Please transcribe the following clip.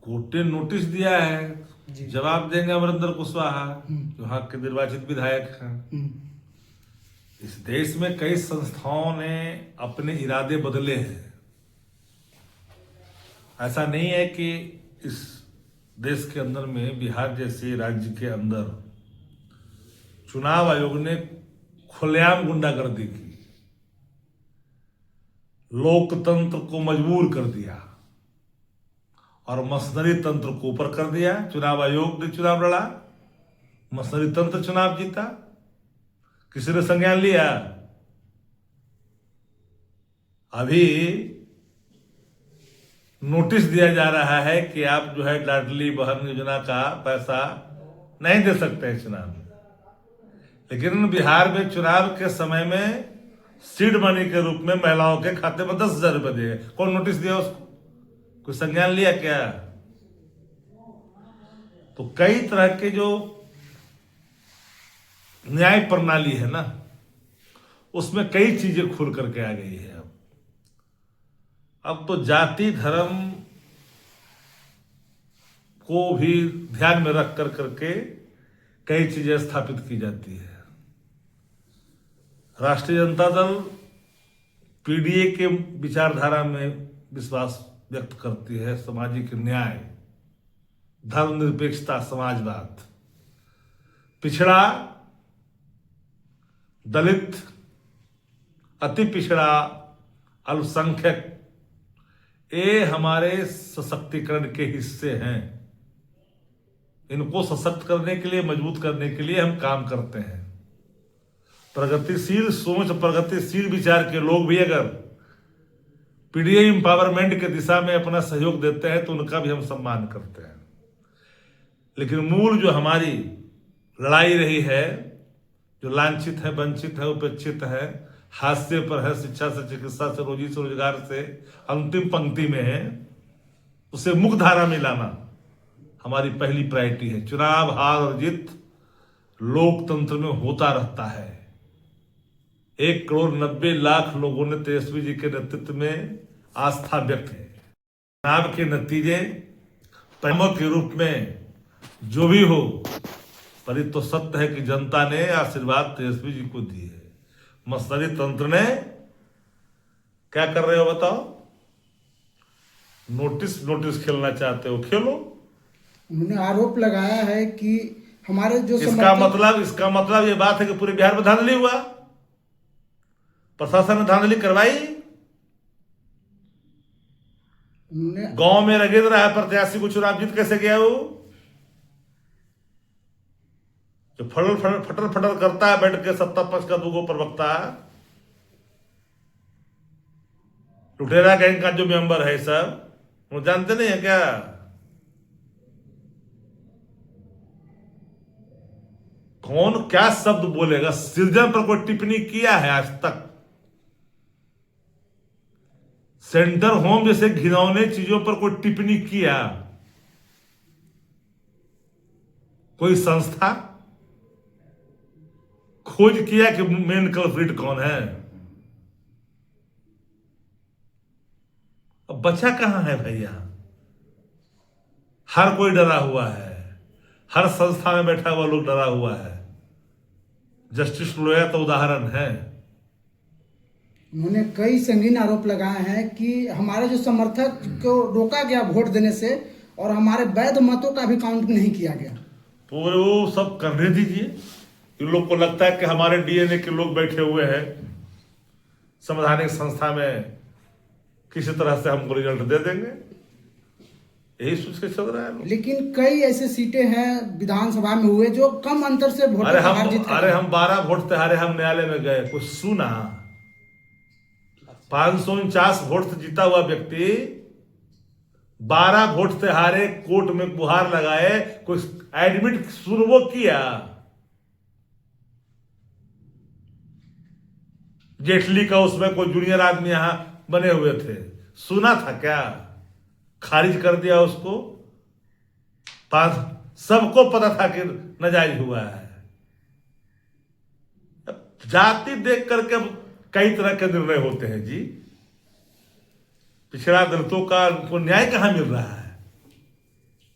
Court ने notice दिया है, जवाब देंगे अमरिंदर कुशवाहा जो यहाँ के निर्वाचित विधायक हैं। इस देश में कई संस्थाओं ने अपने इरादे बदले हैं। ऐसा नहीं है कि इस देश के अंदर में बिहार जैसे राज्य के अंदर चुनाव आयोग ने खुलेआम गुंडागर्दी की, लोकतंत्र को मजबूर कर दिया और मशीनरी तंत्र को ऊपर कर दिया। चुनाव आयोग ने चुनाव लड़ा, मशीनरी तंत्र चुनाव जीता, किसी ने संज्ञान लिया? अभी नोटिस दिया जा रहा है कि आप जो है लाडली बहन योजना का पैसा नहीं दे सकते हैं चुनाव में। लेकिन बिहार में चुनाव के समय में सीड मनी के रूप में महिलाओं के खाते में 10,000 रुपए दिए। कौन नोटिस दिया उसको? कोई संज्ञान लिया क्या? तो कई तरह के जो न्याय प्रणाली है ना, उसमें कई चीजें खुल करके आ गई है। अब तो जाति धर्म को भी ध्यान में रख कर करके कई चीजें स्थापित की जाती है। राष्ट्रीय जनता दल पीडीए के विचारधारा में विश्वास व्यक्त करती है। सामाजिक न्याय, धर्मनिरपेक्षता, समाजवाद, पिछड़ा, दलित, अति पिछड़ा, अल्पसंख्यक, ये हमारे सशक्तिकरण के हिस्से हैं। इनको सशक्त करने के लिए, मजबूत करने के लिए हम काम करते हैं। प्रगतिशील सोच, प्रगतिशील विचार के लोग भी अगर पीडीए एम्पावरमेंट के दिशा में अपना सहयोग देते हैं तो उनका भी हम सम्मान करते हैं। लेकिन मूल जो हमारी लड़ाई रही है, जो लांछित है, वंचित है, उपेक्षित है, हाशिए पर है, शिक्षा से, चिकित्सा से, रोजी से, रोजगार से अंतिम पंक्ति में है, उसे मुख्य धारा में लाना हमारी पहली प्रायोरिटी है। चुनाव हार और जीत लोकतंत्र में होता रहता है। 1,90,00,000 लोगों ने तेजस्वी जी के नेतृत्व में आस्था व्यक्त की। चुनाव के नतीजे परिणामों के रूप में जो भी हो, पर ये तो सत्य है कि जनता ने आशीर्वाद तेजस्वी जी को दी है। मशीनरी तंत्र ने क्या कर रहे हो बताओ? नोटिस खेलना चाहते हो, खेलो। उन्होंने आरोप लगाया है कि हमारे जो इसका मतलब ये बात है कि पूरे बिहार में धांधली हुआ, प्रशासन ने धांधली करवाई, गांव में रगेद रहा है प्रत्याशी को चुनाव जीत कैसे गया वो, जो फटर फटर करता है बैठ के सत्ता पक्ष का दूगो प्रवक्ता, लुटेरा गैंग का जो मेंबर है, सब वो जानते नहीं है क्या? कौन क्या शब्द बोलेगा? सृजन पर कोई टिप्पणी किया है आज तक? सेंटर होम जैसे घिनौने चीजों पर कोई टिप्पणी किया? कोई संस्था खोज किया कि मेन कल्प्रिट कौन है? अब बचा कहां है भैया? हर कोई डरा हुआ है, हर संस्था में बैठा हुआ लोग डरा हुआ है। जस्टिस लोया तो उदाहरण है। उन्होंने कई संगीन आरोप लगाए हैं कि हमारे जो समर्थक को रोका गया वोट देने से और हमारे वैध मतों का भी काउंट नहीं किया गया। पूरे वो सब करने दीजिए। इन लोग को लगता है कि हमारे डीएनए के लोग बैठे हुए हैं संवैधानिक संस्था में, किसी तरह से हमको रिजल्ट दे देंगे, यही सोच के चल रहा है। लेकिन कई ऐसे सीटें हैं विधानसभा में हुए जो कम अंतर से वोट हार जीत। अरे हम 12 वोट से हारे, हम न्यायालय में गए, कुछ सुना? 549 वोट से जीता हुआ व्यक्ति 12 वोट से हारे, कोर्ट में गुहार लगाए, कुछ एडमिट सुनवो किया? जेटली का उसमें कोई जूनियर आदमी यहां बने हुए थे, सुना था क्या? खारिज कर दिया उसको। सबको पता था कि नाजायज हुआ है। जाति देख करके कई तरह के निर्णय होते हैं जी। पिछड़ा दलितों का उनको न्याय कहां मिल रहा है?